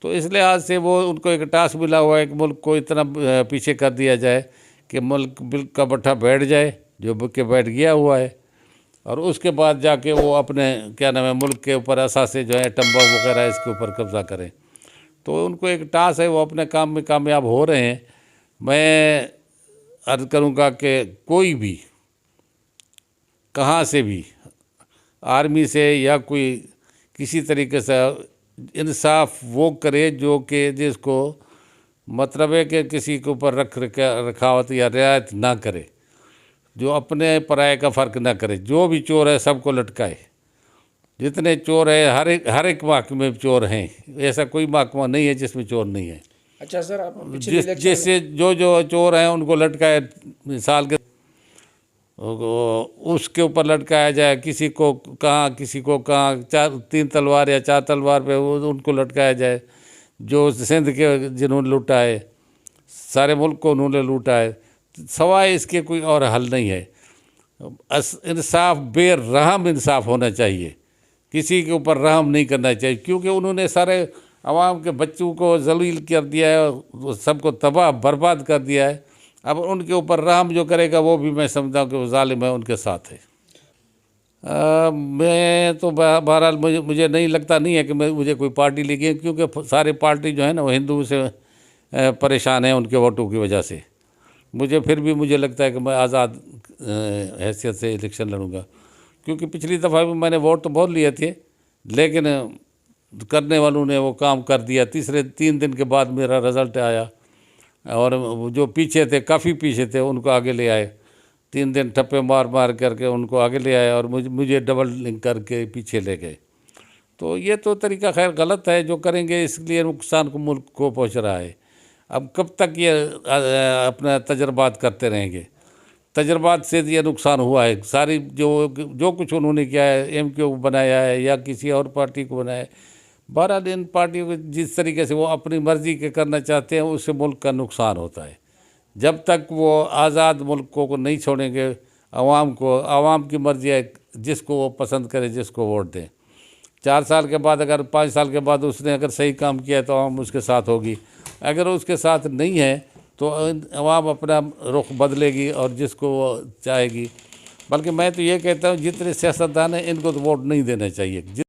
तो इस लिहाज से वो उनको एक टास्क मिला हुआ है कि मुल्क को इतना पीछे कर दिया जाए कि मुल्क बिल्कुल का बट्ठा बैठ जाए, जो के बैठ गया हुआ है, और उसके बाद जाके वो अपने क्या नाम है मुल्क के ऊपर असासे जो है टम्बा वगैरह इसके ऊपर कब्ज़ा करें। तो उनको एक टास्क है, वो अपने काम में कामयाब हो रहे हैं। मैं अर्ज़ करूँगा कि कोई भी कहाँ से भी आर्मी से या कोई किसी तरीके से इंसाफ वो करे जो कि जिसको मतलब है कि किसी के ऊपर रखावत या रियायत ना करे, जो अपने पराये का फ़र्क ना करे। जो भी चोर है सबको लटकाए। जितने चोर है हर एक महकमे में चोर हैं, ऐसा कोई महकमा नहीं है जिसमें चोर नहीं है। अच्छा सर, आप जैसे जो चोर हैं उनको लटकाए, मिसाल के उसके ऊपर लटकाया जाए, किसी को कहाँ 3 तलवार या 4 तलवार पे उनको लटकाया जाए। जो सिंध के जिन्होंने लूटा है, सारे मुल्क को उन्होंने लूटा है, सवाए इसके कोई और हल नहीं है। इंसाफ बेरहम इंसाफ होना चाहिए, किसी के ऊपर रहम नहीं करना चाहिए, क्योंकि उन्होंने सारे आवाम के बच्चों को जलील कर दिया है, सबको तबाह बर्बाद कर दिया है। अब उनके ऊपर रहम जो करेगा वो भी मैं समझता हूँ कि वो जालिम है, उनके साथ है। मैं तो बहरहाल मुझे नहीं लगता नहीं है कि मुझे कोई पार्टी लगी है, क्योंकि सारे पार्टी जो है ना वो हिंदुओं से परेशान हैं उनके वोटों की वजह से। मुझे लगता है कि मैं आज़ाद हैसियत से इलेक्शन लड़ूंगा, क्योंकि पिछली दफ़ा भी मैंने वोट तो बहुत लिए थे, लेकिन करने वालों ने वो काम कर दिया। 3 दिन के बाद मेरा रिज़ल्ट आया, और जो पीछे थे, काफ़ी पीछे थे, उनको आगे ले आए। 3 दिन ठप्पे मार करके उनको आगे ले आए, और मुझे डबल लिंक करके पीछे ले गए। तो ये तो तरीका खैर गलत है जो करेंगे, इसलिए नुकसान को मुल्क को पहुँच रहा है। अब कब तक ये अपना तजर्बात करते रहेंगे? तजर्बात से ये नुकसान हुआ है। सारी जो कुछ उन्होंने किया है, MQ को बनाया है या किसी और पार्टी को बनाया है, बहरहाल इन पार्टियों को जिस तरीके से वो अपनी मर्ज़ी के करना चाहते हैं, उससे मुल्क का नुकसान होता है। जब तक वो आज़ाद मुल्कों को नहीं छोड़ेंगे, आवाम की मर्ज़ी है, जिसको वो पसंद करे, जिसको वोट दें। 4 साल के बाद, अगर 5 साल के बाद उसने अगर सही काम किया तो आवाम उसके साथ होगी। अगर उसके साथ नहीं है तो आवाम अपना रुख बदलेगी और जिसको वो चाहेगी। बल्कि मैं तो ये कहता हूँ जितने सियासतदान हैं इनको तो वोट नहीं देना चाहिए।